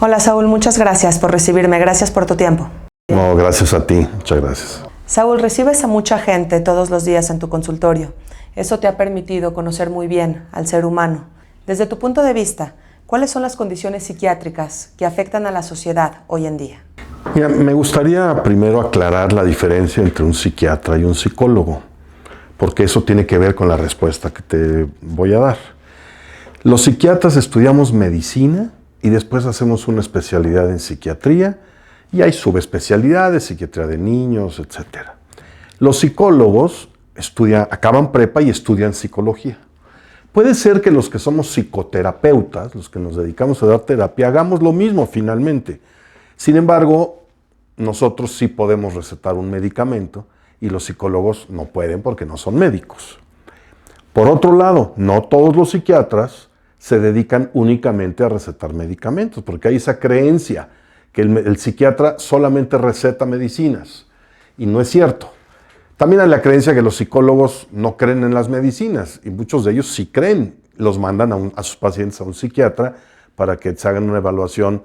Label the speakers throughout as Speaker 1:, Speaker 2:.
Speaker 1: Hola Saúl, muchas gracias por recibirme, gracias por tu tiempo.
Speaker 2: No, gracias a ti, muchas gracias.
Speaker 1: Saúl, recibes a mucha gente todos los días en tu consultorio. Eso te ha permitido conocer muy bien al ser humano. Desde tu punto de vista, ¿cuáles son las condiciones psiquiátricas que afectan a la sociedad hoy en día?
Speaker 2: Mira, me gustaría primero aclarar la diferencia entre un psiquiatra y un psicólogo, porque eso tiene que ver con la respuesta que te voy a dar. Los psiquiatras estudiamos medicina y después hacemos una especialidad en psiquiatría y hay subespecialidades, psiquiatría de niños, etc. Los psicólogos acaban prepa y estudian psicología. Puede ser que los que somos psicoterapeutas, los que nos dedicamos a dar terapia, hagamos lo mismo finalmente. Sin embargo, nosotros sí podemos recetar un medicamento y los psicólogos no pueden porque no son médicos. Por otro lado, no todos los psiquiatras se dedican únicamente a recetar medicamentos, porque hay esa creencia que el psiquiatra solamente receta medicinas, y no es cierto. También hay la creencia que los psicólogos no creen en las medicinas, y muchos de ellos sí creen, los mandan a sus pacientes a un psiquiatra para que se hagan una evaluación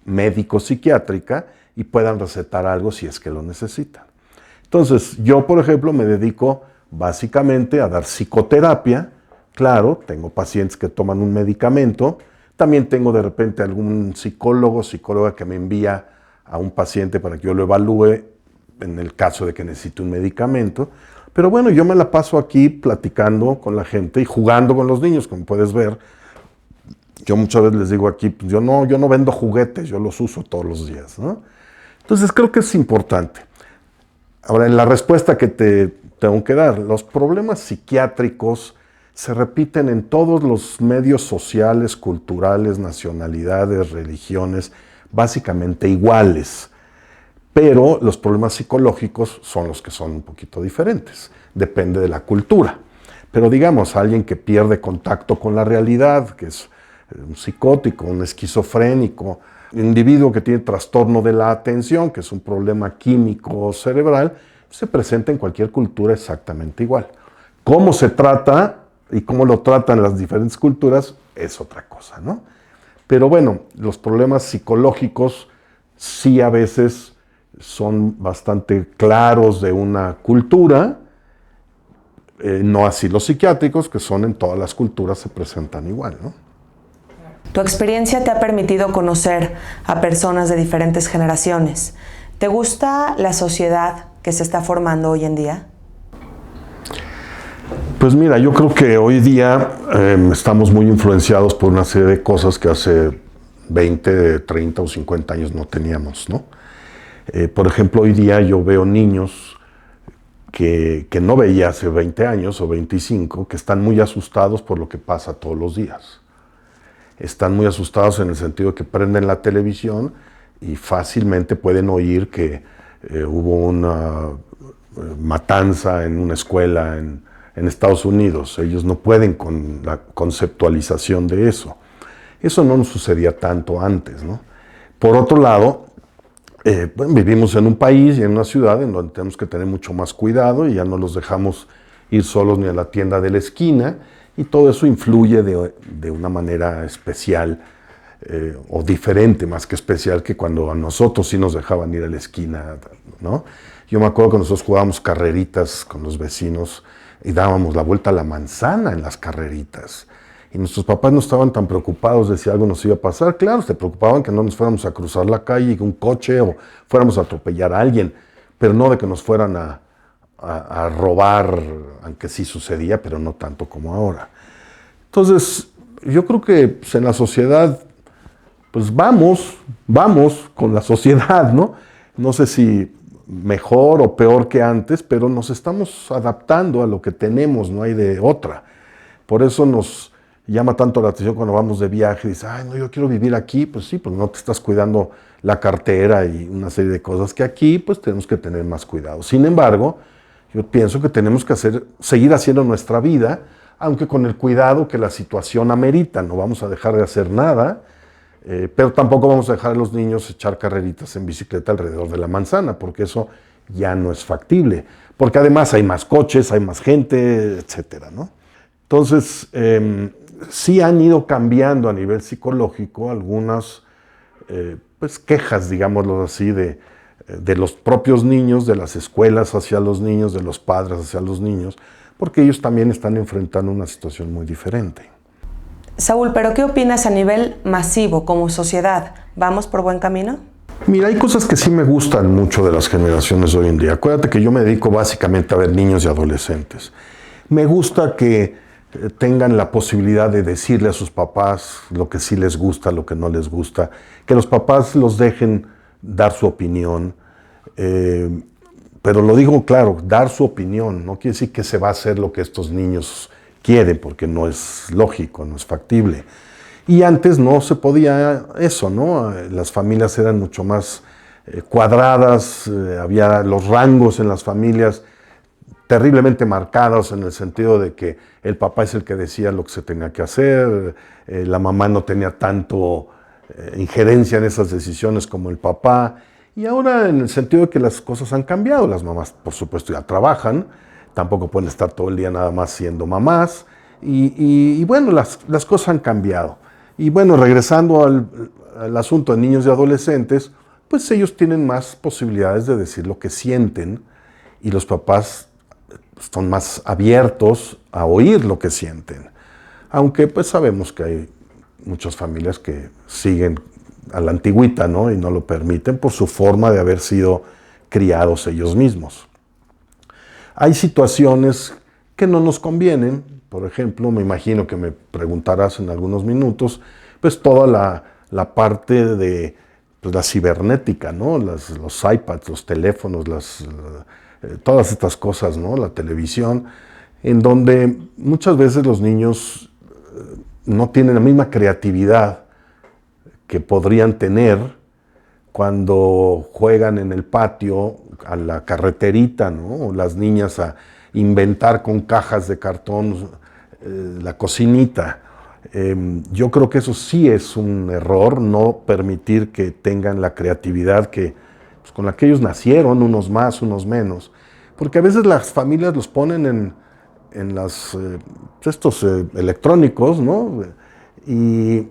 Speaker 2: médico-psiquiátrica y puedan recetar algo si es que lo necesitan. Entonces, yo, por ejemplo, me dedico básicamente a dar psicoterapia. Claro, tengo pacientes que toman un medicamento. También tengo de repente algún psicóloga que me envía a un paciente para que yo lo evalúe en el caso de que necesite un medicamento. Pero bueno, yo me la paso aquí platicando con la gente y jugando con los niños, como puedes ver. Yo muchas veces les digo aquí, yo no vendo juguetes, yo los uso todos los días, ¿no? Entonces creo que es importante. Ahora, en la respuesta que te tengo que dar, los problemas psiquiátricos se repiten en todos los medios sociales, culturales, nacionalidades, religiones, básicamente iguales. Pero los problemas psicológicos son los que son un poquito diferentes. Depende de la cultura. Pero digamos, alguien que pierde contacto con la realidad, que es un psicótico, un esquizofrénico, un individuo que tiene trastorno de la atención, que es un problema químico cerebral, se presenta en cualquier cultura exactamente igual. Cómo se trata y cómo lo tratan las diferentes culturas es otra cosa, ¿no? Pero bueno, los problemas psicológicos sí a veces son bastante claros de una cultura, no así los psiquiátricos, que son en todas las culturas se presentan igual, ¿no?
Speaker 1: Tu experiencia te ha permitido conocer a personas de diferentes generaciones. ¿Te gusta la sociedad que se está formando hoy en día?
Speaker 2: Pues mira, yo creo que hoy día estamos muy influenciados por una serie de cosas que hace 20, 30 o 50 años no teníamos, ¿no? Por ejemplo, hoy día yo veo niños que no veía hace 20 años o 25, que están muy asustados por lo que pasa todos los días. Están muy asustados en el sentido de que prenden la televisión y fácilmente pueden oír que hubo una matanza en una escuela en Estados Unidos. Ellos no pueden con la conceptualización de eso. Eso no nos sucedía tanto antes, ¿no? Por otro lado, vivimos en un país y en una ciudad en donde tenemos que tener mucho más cuidado y ya no los dejamos ir solos ni a la tienda de la esquina, y todo eso influye de una manera especial o diferente, más que especial, que cuando a nosotros sí nos dejaban ir a la esquina, ¿no? Yo me acuerdo que nosotros jugábamos carreritas con los vecinos y dábamos la vuelta a la manzana en las carreritas. Y nuestros papás no estaban tan preocupados de si algo nos iba a pasar. Claro, se preocupaban que no nos fuéramos a cruzar la calle con un coche o fuéramos a atropellar a alguien, pero no de que nos fueran a robar, aunque sí sucedía, pero no tanto como ahora. Entonces, yo creo que en la sociedad, pues vamos con la sociedad, ¿no? No sé si mejor o peor que antes, pero nos estamos adaptando a lo que tenemos, no hay de otra. Por eso nos llama tanto la atención cuando vamos de viaje y dices, ay, no, yo quiero vivir aquí. Pues sí, pues no te estás cuidando la cartera y una serie de cosas que aquí, pues tenemos que tener más cuidado. Sin embargo, yo pienso que tenemos que seguir haciendo nuestra vida, aunque con el cuidado que la situación amerita. No vamos a dejar de hacer nada, pero tampoco vamos a dejar a los niños echar carreritas en bicicleta alrededor de la manzana, porque eso ya no es factible. Porque además hay más coches, hay más gente, etcétera, ¿no? Entonces, sí han ido cambiando a nivel psicológico algunas pues quejas, digámoslo así, de los propios niños, de las escuelas hacia los niños, de los padres hacia los niños, porque ellos también están enfrentando una situación muy diferente.
Speaker 1: Saúl, ¿pero qué opinas a nivel masivo como sociedad? ¿Vamos por buen camino?
Speaker 2: Mira, hay cosas que sí me gustan mucho de las generaciones de hoy en día. Acuérdate que yo me dedico básicamente a ver niños y adolescentes. Me gusta que tengan la posibilidad de decirle a sus papás lo que sí les gusta, lo que no les gusta, que los papás los dejen dar su opinión, pero lo digo claro, dar su opinión, no quiere decir que se va a hacer lo que estos niños quieren, porque no es lógico, no es factible. Y antes no se podía eso, ¿no? Las familias eran mucho más cuadradas, había los rangos en las familias terriblemente marcados en el sentido de que el papá es el que decía lo que se tenía que hacer, la mamá no tenía tanto injerencia en esas decisiones como el papá. Y ahora en el sentido de que las cosas han cambiado, las mamás por supuesto ya trabajan, tampoco pueden estar todo el día nada más siendo mamás, y bueno, las cosas han cambiado. Y bueno, regresando al asunto de niños y adolescentes, pues ellos tienen más posibilidades de decir lo que sienten y los papás son más abiertos a oír lo que sienten. Aunque pues sabemos que hay muchas familias que siguen a la antigüita, ¿no? Y no lo permiten por su forma de haber sido criados ellos mismos. Hay situaciones que no nos convienen. Por ejemplo, me imagino que me preguntarás en algunos minutos, pues toda la parte de pues, la cibernética, ¿no? Los iPads, los teléfonos, todas estas cosas, ¿no? La televisión, en donde muchas veces los niños no tienen la misma creatividad que podrían tener cuando juegan en el patio a la carreterita, ¿no? O las niñas a inventar con cajas de cartón la cocinita. Yo creo que eso sí es un error, no permitir que tengan la creatividad pues, con la que ellos nacieron, unos más, unos menos. Porque a veces las familias los ponen en estos electrónicos, ¿no? Y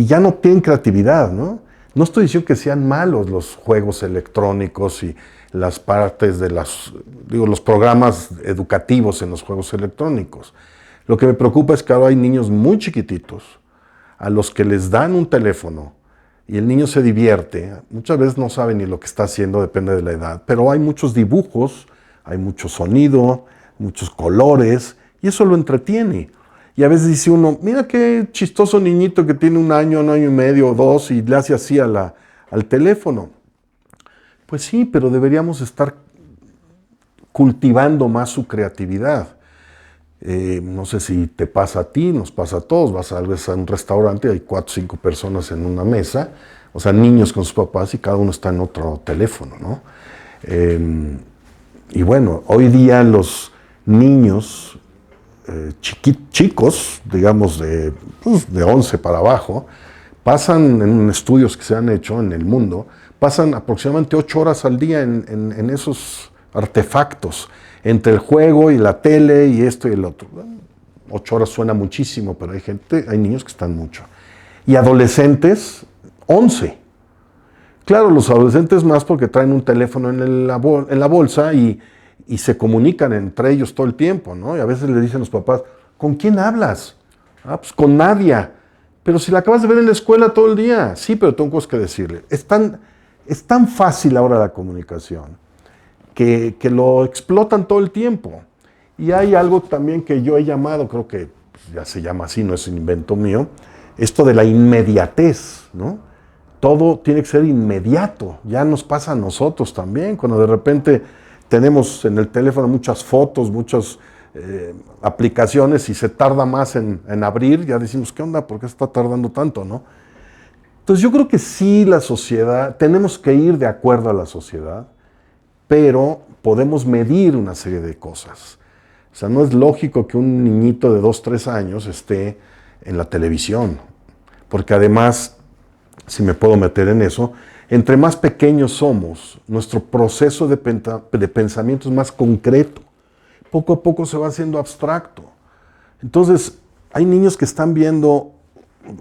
Speaker 2: ya no tienen creatividad, ¿no? No estoy diciendo que sean malos los juegos electrónicos y las partes de los programas educativos en los juegos electrónicos. Lo que me preocupa es que ahora hay niños muy chiquititos a los que les dan un teléfono y el niño se divierte. Muchas veces no sabe ni lo que está haciendo, depende de la edad, pero hay muchos dibujos, hay mucho sonido, muchos colores y eso lo entretiene. Y a veces dice uno, mira qué chistoso niñito que tiene un año y medio o dos y le hace así al teléfono. Pues sí, pero deberíamos estar cultivando más su creatividad. No sé si te pasa a ti, nos pasa a todos. Vas a veces a un restaurante, hay 4 o 5 personas en una mesa, o sea, niños con sus papás y cada uno está en otro teléfono, ¿no? Y bueno, hoy día los niños chicos, digamos de 11 para abajo, pasan en estudios que se han hecho en el mundo, pasan aproximadamente 8 horas al día en esos artefactos, entre el juego y la tele y esto y el otro. 8 horas suena muchísimo, pero hay niños que están mucho. Y adolescentes, 11. Claro, los adolescentes más porque traen un teléfono en la bolsa y se comunican entre ellos todo el tiempo, ¿no? Y a veces le dicen los papás, ¿con quién hablas? Ah, pues con Nadia. Pero si la acabas de ver en la escuela todo el día. Sí, pero tengo cosas que decirle. Es tan fácil ahora la comunicación que lo explotan todo el tiempo. Y hay algo también que yo he llamado, creo que pues, ya se llama así, no es un invento mío, esto de la inmediatez, ¿no? Todo tiene que ser inmediato. Ya nos pasa a nosotros también, cuando de repente tenemos en el teléfono muchas fotos, muchas aplicaciones y se tarda más en abrir, ya decimos, ¿qué onda? ¿Por qué está tardando tanto, no? Entonces yo creo que sí la sociedad, tenemos que ir de acuerdo a la sociedad, pero podemos medir una serie de cosas. O sea, no es lógico que un niñito de 2, 3 años esté en la televisión, porque además, si me puedo meter en eso, entre más pequeños somos, nuestro proceso de pensamiento es más concreto. Poco a poco se va haciendo abstracto. Entonces, hay niños que están viendo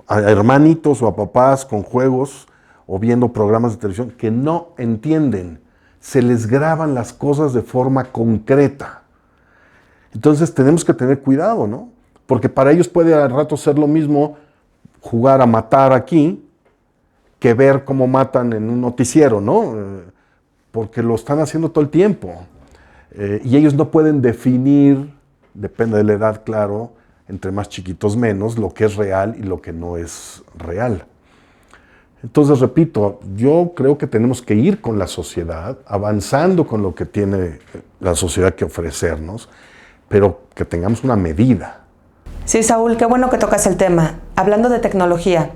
Speaker 2: a hermanitos o a papás con juegos o viendo programas de televisión que no entienden. Se les graban las cosas de forma concreta. Entonces tenemos que tener cuidado, ¿no? Porque para ellos puede al rato ser lo mismo jugar a matar aquí que ver cómo matan en un noticiero, ¿no? Porque lo están haciendo todo el tiempo. Y ellos no pueden definir, depende de la edad, claro, entre más chiquitos menos, lo que es real y lo que no es real. Entonces, repito, yo creo que tenemos que ir con la sociedad, avanzando con lo que tiene la sociedad que ofrecernos, pero que tengamos una medida.
Speaker 1: Sí, Saúl, qué bueno que tocas el tema. Hablando de tecnología,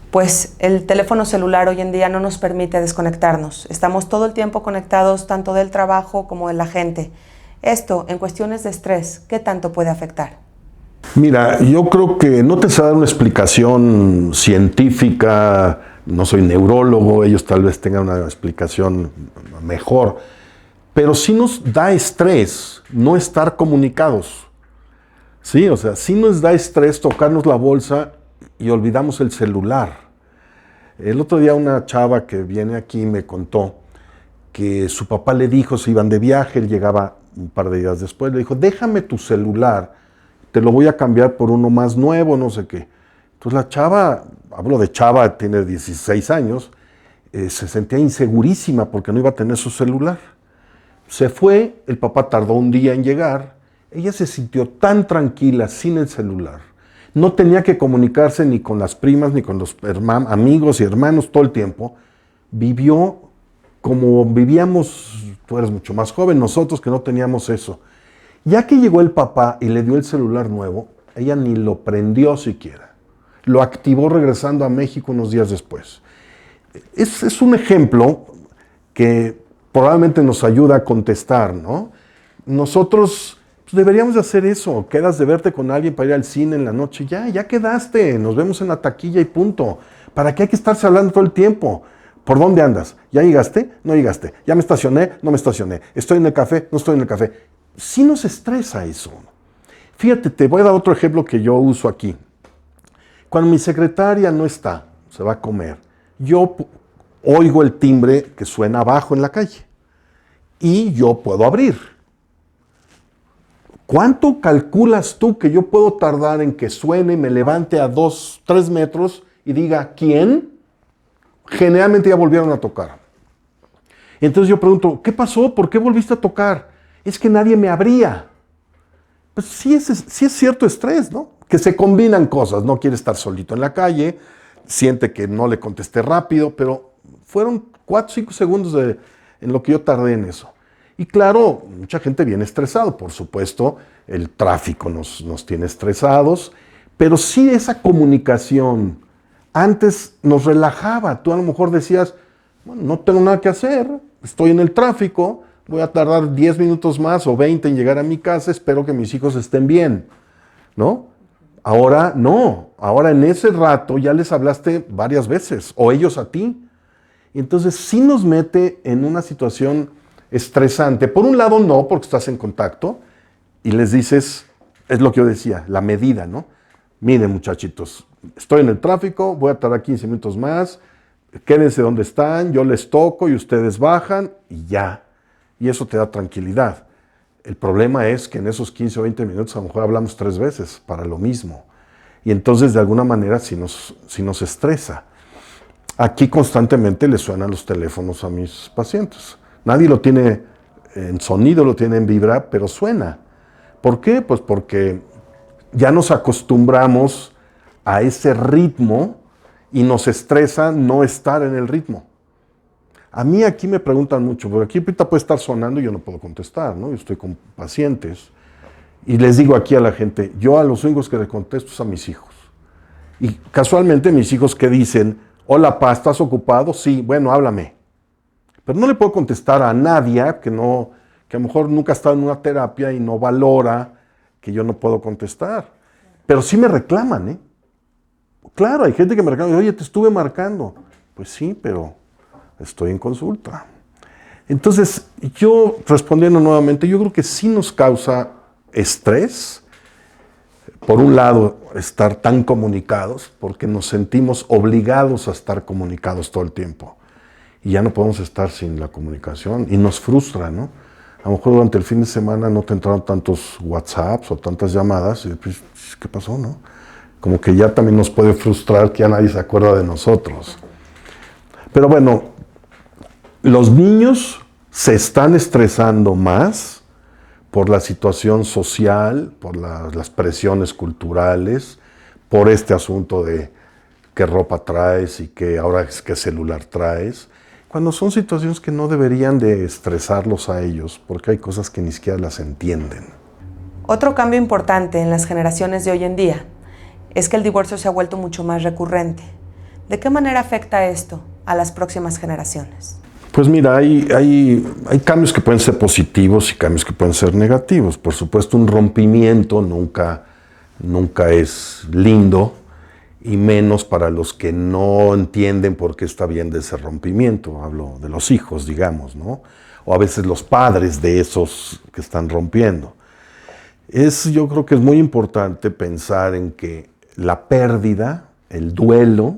Speaker 1: pues el teléfono celular hoy en día no nos permite desconectarnos. Estamos todo el tiempo conectados, tanto del trabajo como de la gente. Esto, en cuestiones de estrés, ¿qué tanto puede afectar?
Speaker 2: Mira, yo creo que no te sé dar una explicación científica, no soy neurólogo, ellos tal vez tengan una explicación mejor, pero sí nos da estrés no estar comunicados. Sí, o sea, sí nos da estrés tocarnos la bolsa y olvidamos el celular. El otro día una chava que viene aquí me contó que su papá le dijo, se iban de viaje, él llegaba un par de días después, le dijo, déjame tu celular, te lo voy a cambiar por uno más nuevo, no sé qué. Entonces la chava, hablo de chava, tiene 16 años, se sentía insegurísima porque no iba a tener su celular. Se fue, el papá tardó un día en llegar, ella se sintió tan tranquila sin el celular. No tenía que comunicarse ni con las primas, ni con los amigos y hermanos todo el tiempo. Vivió como vivíamos, tú eres mucho más joven, nosotros que no teníamos eso. Ya que llegó el papá y le dio el celular nuevo, ella ni lo prendió siquiera. Lo activó regresando a México unos días después. Es un ejemplo que probablemente nos ayuda a contestar, ¿no? Nosotros pues, deberíamos de hacer eso. Quedas de verte con alguien para ir al cine en la noche. Ya quedaste. Nos vemos en la taquilla y punto. ¿Para qué hay que estarse hablando todo el tiempo? ¿Por dónde andas? ¿Ya llegaste? No llegaste. ¿Ya me estacioné? No me estacioné. ¿Estoy en el café? No estoy en el café. Sí nos estresa eso. Fíjate, te voy a dar otro ejemplo que yo uso aquí. Cuando mi secretaria no está, se va a comer, yo oigo el timbre que suena abajo en la calle y yo puedo abrir. ¿Cuánto calculas tú que yo puedo tardar en que suene, me levante a 2, 3 metros y diga, ¿quién? Generalmente ya volvieron a tocar. Entonces yo pregunto, ¿qué pasó? ¿Por qué volviste a tocar? Es que nadie me abría. Pues sí es cierto estrés, ¿no? Que se combinan cosas, no quiere estar solito en la calle, siente que no le contesté rápido, pero fueron 4 o 5 segundos en lo que yo tardé en eso. Y claro, mucha gente viene estresado, por supuesto, el tráfico nos tiene estresados, pero sí esa comunicación antes nos relajaba. Tú a lo mejor decías, bueno, no tengo nada que hacer, estoy en el tráfico, voy a tardar 10 minutos más o 20 en llegar a mi casa, espero que mis hijos estén bien, ¿no? Ahora no, ahora en ese rato ya les hablaste varias veces, o ellos a ti. Entonces sí nos mete en una situación estresante. Por un lado no, porque estás en contacto y les dices, es lo que yo decía, la medida, ¿no? Miren muchachitos, estoy en el tráfico, voy a tardar 15 minutos más, quédense donde están, yo les toco y ustedes bajan y ya. Y eso te da tranquilidad. El problema es que en esos 15 o 20 minutos a lo mejor hablamos 3 veces para lo mismo. Y entonces de alguna manera sí nos estresa. Aquí constantemente les suenan los teléfonos a mis pacientes. Nadie lo tiene en sonido, lo tiene en vibra, pero suena. ¿Por qué? Pues porque ya nos acostumbramos a ese ritmo y nos estresa no estar en el ritmo. A mí aquí me preguntan mucho, porque aquí ahorita puede estar sonando y yo no puedo contestar, ¿no? Yo estoy con pacientes y les digo aquí a la gente, yo a los únicos que le contesto es a mis hijos. Y casualmente mis hijos que dicen, hola pa, ¿estás ocupado? Sí, bueno, háblame. Pero no le puedo contestar a nadie que a lo mejor nunca ha estado en una terapia y no valora que yo no puedo contestar. Pero sí me reclaman, ¿eh? Claro, hay gente que me reclama, oye, te estuve marcando. Pues sí, pero estoy en consulta. Entonces, respondiendo nuevamente, yo creo que sí nos causa estrés, por un lado, estar tan comunicados, porque nos sentimos obligados a estar comunicados todo el tiempo. Y ya no podemos estar sin la comunicación. Y nos frustra, ¿no? A lo mejor durante el fin de semana no te entraron tantos WhatsApps o tantas llamadas. Y pues, ¿qué pasó, no? Como que ya también nos puede frustrar que ya nadie se acuerda de nosotros. Pero bueno, los niños se están estresando más por la situación social, por las presiones culturales, por este asunto de qué ropa traes y qué celular traes, cuando son situaciones que no deberían de estresarlos a ellos, porque hay cosas que ni siquiera las entienden.
Speaker 1: Otro cambio importante en las generaciones de hoy en día es que el divorcio se ha vuelto mucho más recurrente. ¿De qué manera afecta esto a las próximas generaciones?
Speaker 2: Pues mira, hay cambios que pueden ser positivos y cambios que pueden ser negativos. Por supuesto, un rompimiento nunca es lindo, y menos para los que no entienden por qué está bien de ese rompimiento. Hablo de los hijos, digamos, ¿no? O a veces los padres de esos que están rompiendo. Yo creo que es muy importante pensar en que la pérdida, el duelo,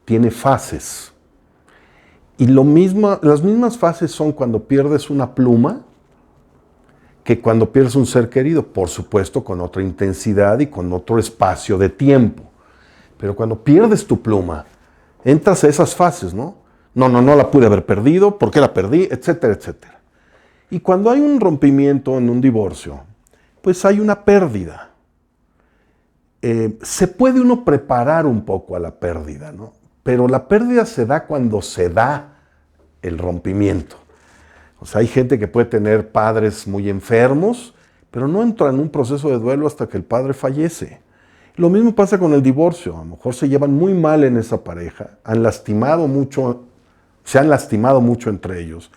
Speaker 2: tiene fases. Y las mismas fases son cuando pierdes una pluma que cuando pierdes un ser querido, por supuesto con otra intensidad y con otro espacio de tiempo. Pero cuando pierdes tu pluma, entras a esas fases, ¿no? No la pude haber perdido, ¿por qué la perdí? Etcétera, etcétera. Y cuando hay un rompimiento en un divorcio, pues hay una pérdida. Se puede uno preparar un poco a la pérdida, ¿no? Pero la pérdida se da cuando se da el rompimiento. O sea, hay gente que puede tener padres muy enfermos, pero no entra en un proceso de duelo hasta que el padre fallece. Lo mismo pasa con el divorcio. A lo mejor se llevan muy mal en esa pareja, se han lastimado mucho entre ellos,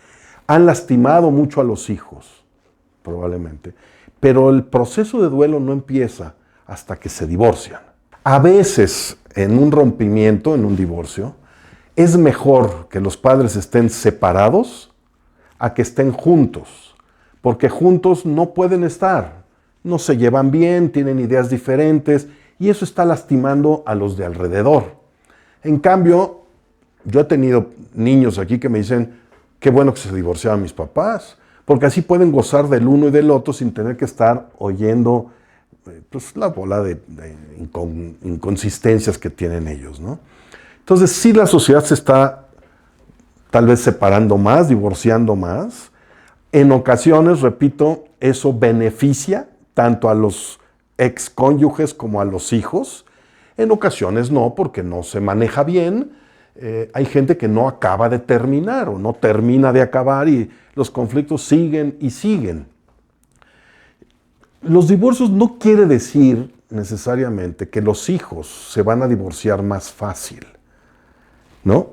Speaker 2: han lastimado mucho a los hijos, probablemente. Pero el proceso de duelo no empieza hasta que se divorcian. A veces, en un rompimiento, en un divorcio, es mejor que los padres estén separados a que estén juntos, porque juntos no pueden estar, no se llevan bien, tienen ideas diferentes, y eso está lastimando a los de alrededor. En cambio, yo he tenido niños aquí que me dicen, qué bueno que se divorciaron mis papás, porque así pueden gozar del uno y del otro sin tener que estar oyendo pues, la bola de inconsistencias que tienen ellos, ¿no? Entonces, sí, la sociedad se está tal vez separando más, divorciando más. En ocasiones, repito, eso beneficia tanto a los excónyuges como a los hijos. En ocasiones no, porque no se maneja bien. Hay gente que no acaba de terminar o no termina de acabar y los conflictos siguen y siguen. Los divorcios no quiere decir necesariamente que los hijos se van a divorciar más fácil, ¿no?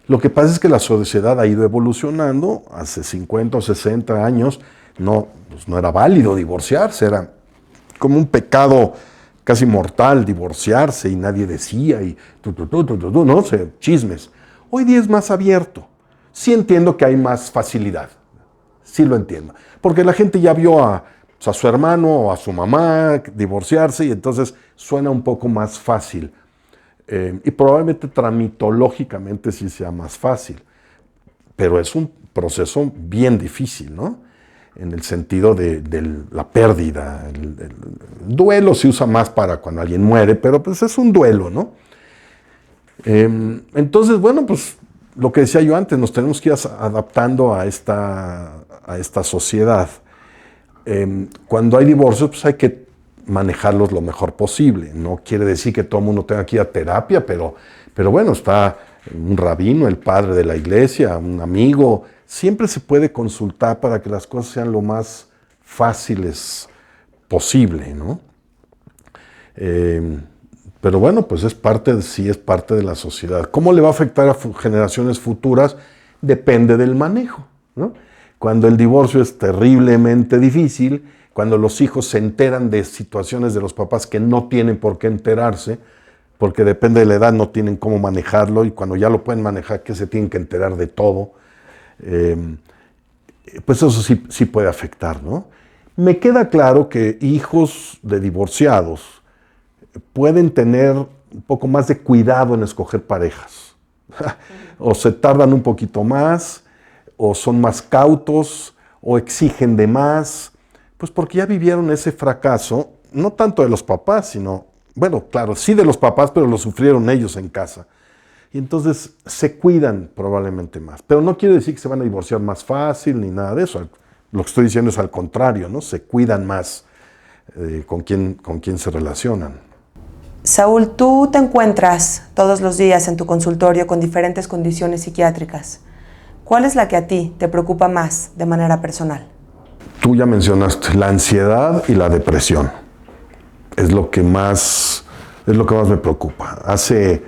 Speaker 2: Lo que pasa es que la sociedad ha ido evolucionando. Hace 50 o 60 años no era válido divorciarse, era como un pecado casi mortal divorciarse y nadie decía y no sé, chismes. Hoy día es más abierto. Sí entiendo que hay más facilidad, sí lo entiendo, porque la gente ya vio a su hermano o a su mamá divorciarse y entonces suena un poco más fácil. Y probablemente tramitológicamente sí sea más fácil, pero es un proceso bien difícil, ¿no? En el sentido de la pérdida. El duelo se usa más para cuando alguien muere, pero pues es un duelo, ¿no? Entonces, bueno, pues lo que decía yo antes, nos tenemos que ir adaptando a esta sociedad. Cuando hay divorcios, pues hay que manejarlos lo mejor posible. No quiere decir que todo el mundo tenga que ir a terapia, pero bueno, está un rabino, el padre de la iglesia, un amigo. Siempre se puede consultar para que las cosas sean lo más fáciles posible, ¿no? Pero bueno, pues es parte de la sociedad. ¿Cómo le va a afectar a generaciones futuras? Depende del manejo, ¿no? Cuando el divorcio es terriblemente difícil, cuando los hijos se enteran de situaciones de los papás que no tienen por qué enterarse, porque depende de la edad, no tienen cómo manejarlo, y cuando ya lo pueden manejar, que se tienen que enterar de todo, pues eso sí puede afectar, ¿no? Me queda claro que hijos de divorciados pueden tener un poco más de cuidado en escoger parejas. O se tardan un poquito más, o son más cautos, o exigen de más, pues porque ya vivieron ese fracaso, no tanto de los papás, sino, bueno, claro, sí de los papás, pero lo sufrieron ellos en casa. Y entonces se cuidan probablemente más. Pero no quiere decir que se van a divorciar más fácil ni nada de eso. Lo que estoy diciendo es al contrario, ¿no? Se cuidan más con quién se relacionan.
Speaker 1: Saúl, tú te encuentras todos los días en tu consultorio con diferentes condiciones psiquiátricas. ¿Cuál es la que a ti te preocupa más de manera personal?
Speaker 2: Tú ya mencionaste la ansiedad y la depresión. Es lo que más me preocupa. Hace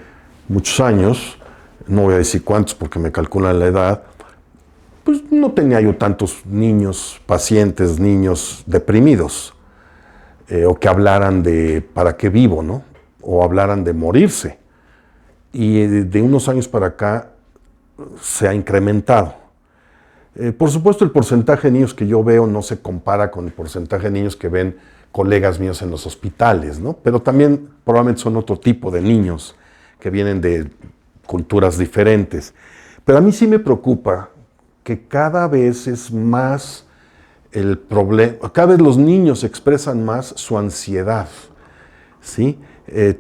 Speaker 2: muchos años, no voy a decir cuántos porque me calculan la edad, pues no tenía yo tantos pacientes, niños deprimidos, o que hablaran de ¿para qué vivo?, ¿no? O hablaran de morirse. Y de unos años para acá se ha incrementado. Por supuesto, el porcentaje de niños que yo veo no se compara con el porcentaje de niños que ven colegas míos en los hospitales, ¿no? Pero también probablemente son otro tipo de niños que vienen de culturas diferentes. Pero a mí sí me preocupa que cada vez es más el problema, cada vez los niños expresan más su ansiedad, ¿sí?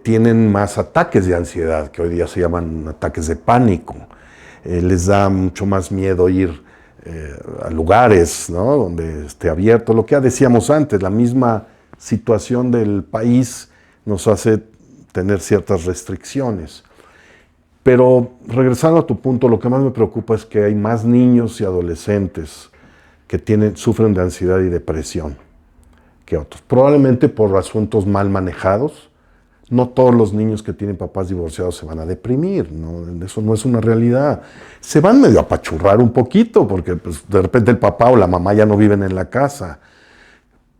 Speaker 2: Tienen más ataques de ansiedad, que hoy día se llaman ataques de pánico. Les da mucho más miedo ir a lugares, ¿no?, donde esté abierto. Lo que ya decíamos antes, la misma situación del país nos hace tener ciertas restricciones. Pero regresando a tu punto, lo que más me preocupa es que hay más niños y adolescentes que sufren de ansiedad y depresión que otros. Probablemente por asuntos mal manejados. No todos los niños que tienen papás divorciados se van a deprimir, ¿no? Eso no es una realidad. Se van medio a apachurrar un poquito porque pues, de repente el papá o la mamá ya no viven en la casa.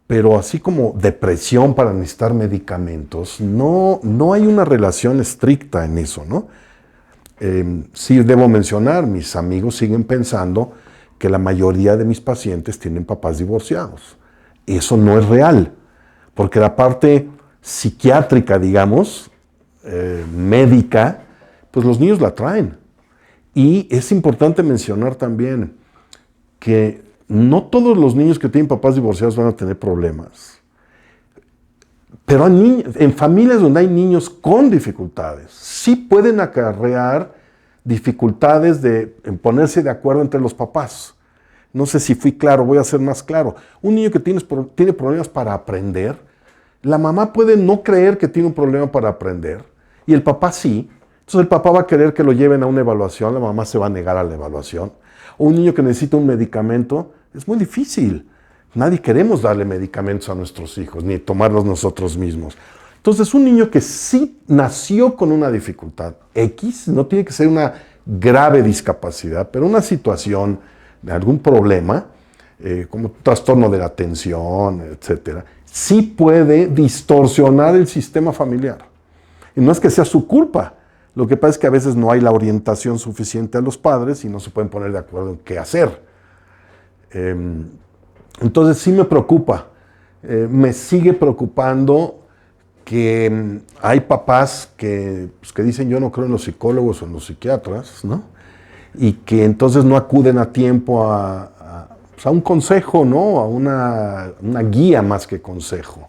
Speaker 2: Pero así como depresión para necesitar medicamentos, no hay una relación estricta en eso, ¿no? Sí debo mencionar, mis amigos siguen pensando que la mayoría de mis pacientes tienen papás divorciados. Eso no es real, porque la parte psiquiátrica, digamos, médica, pues los niños la traen. Y es importante mencionar también que no todos los niños que tienen papás divorciados van a tener problemas. Pero en familias donde hay niños con dificultades, sí pueden acarrear dificultades en ponerse de acuerdo entre los papás. No sé si fui claro, voy a ser más claro. Un niño que tiene problemas para aprender, la mamá puede no creer que tiene un problema para aprender y el papá sí. Entonces el papá va a querer que lo lleven a una evaluación, la mamá se va a negar a la evaluación. O un niño que necesita un medicamento, es muy difícil. Nadie queremos darle medicamentos a nuestros hijos, ni tomarlos nosotros mismos. Entonces un niño que sí nació con una dificultad X, no tiene que ser una grave discapacidad, pero una situación de algún problema, como trastorno de la atención, etcétera, sí puede distorsionar el sistema familiar. Y no es que sea su culpa. Lo que pasa es que a veces no hay la orientación suficiente a los padres y no se pueden poner de acuerdo en qué hacer. Entonces sí me preocupa. Me sigue preocupando que hay papás que dicen yo no creo en los psicólogos o en los psiquiatras, ¿no? Y que entonces no acuden a tiempo a un consejo, ¿no? A una guía más que consejo.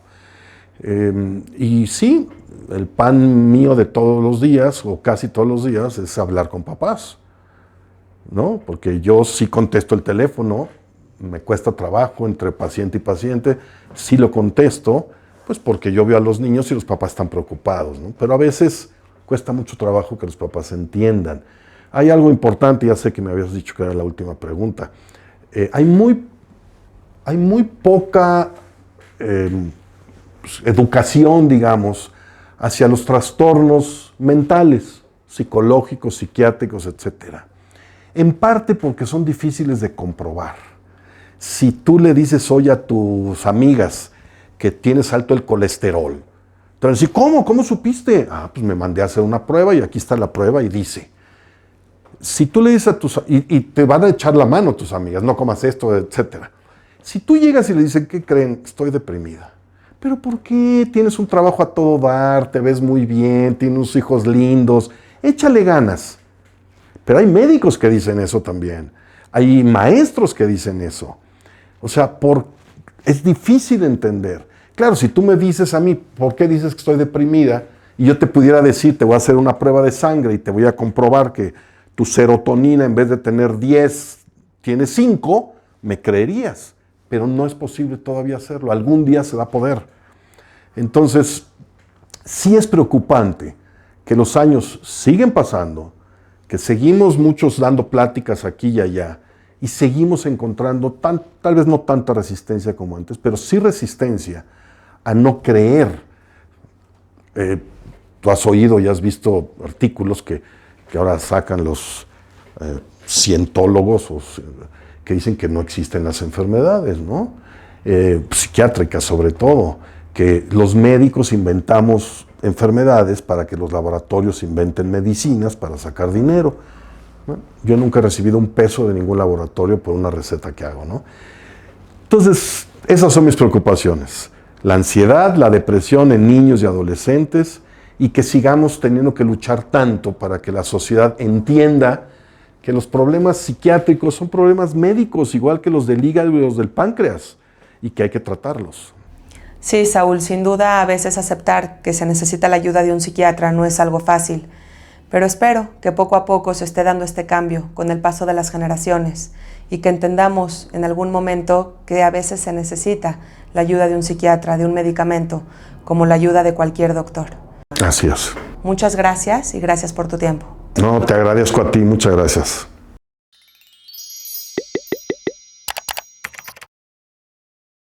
Speaker 2: Y sí, el pan mío de todos los días, o casi todos los días, es hablar con papás, ¿no? Porque yo sí contesto el teléfono, me cuesta trabajo entre paciente y paciente, sí lo contesto, pues porque yo veo a los niños y los papás están preocupados, ¿no? Pero a veces cuesta mucho trabajo que los papás entiendan. Hay algo importante, ya sé que me habías dicho que era la última pregunta. Hay muy poca educación, digamos, hacia los trastornos mentales, psicológicos, psiquiátricos, etc. En parte porque son difíciles de comprobar. Si tú le dices hoy a tus amigas que tienes alto el colesterol, te van a decir, ¿cómo? ¿Cómo supiste? Ah, pues me mandé a hacer una prueba y aquí está la prueba y dice. Si tú le dices y te van a echar la mano tus amigas, no comas esto, etc. Si tú llegas y le dices, ¿qué creen? Estoy deprimida. ¿Pero por qué? Tienes un trabajo a todo dar, te ves muy bien, tienes unos hijos lindos, échale ganas. Pero hay médicos que dicen eso también. Hay maestros que dicen eso. O sea, es difícil entender. Claro, si tú me dices a mí, ¿por qué dices que estoy deprimida? Y yo te pudiera decir, te voy a hacer una prueba de sangre y te voy a comprobar que tu serotonina, en vez de tener 10, tiene 5, me creerías. Pero no es posible todavía hacerlo. Algún día se va a poder. Entonces, sí es preocupante que los años siguen pasando, que seguimos muchos dando pláticas aquí y allá, y seguimos encontrando, tal vez no tanta resistencia como antes, pero sí resistencia a no creer. Tú has oído y has visto artículos que ahora sacan los cientólogos que dicen que no existen las enfermedades, ¿no? Psiquiátricas sobre todo, que los médicos inventamos enfermedades para que los laboratorios inventen medicinas para sacar dinero, ¿no? Yo nunca he recibido un peso de ningún laboratorio por una receta que hago, ¿no? Entonces, esas son mis preocupaciones. La ansiedad, la depresión en niños y adolescentes, y que sigamos teniendo que luchar tanto para que la sociedad entienda que los problemas psiquiátricos son problemas médicos, igual que los del hígado y los del páncreas, y que hay que tratarlos.
Speaker 1: Sí, Saúl, sin duda a veces aceptar que se necesita la ayuda de un psiquiatra no es algo fácil, pero espero que poco a poco se esté dando este cambio con el paso de las generaciones y que entendamos en algún momento que a veces se necesita la ayuda de un psiquiatra, de un medicamento, como la ayuda de cualquier doctor.
Speaker 2: Así es.
Speaker 1: Muchas gracias y gracias por tu tiempo.
Speaker 2: No, te agradezco a ti, muchas gracias.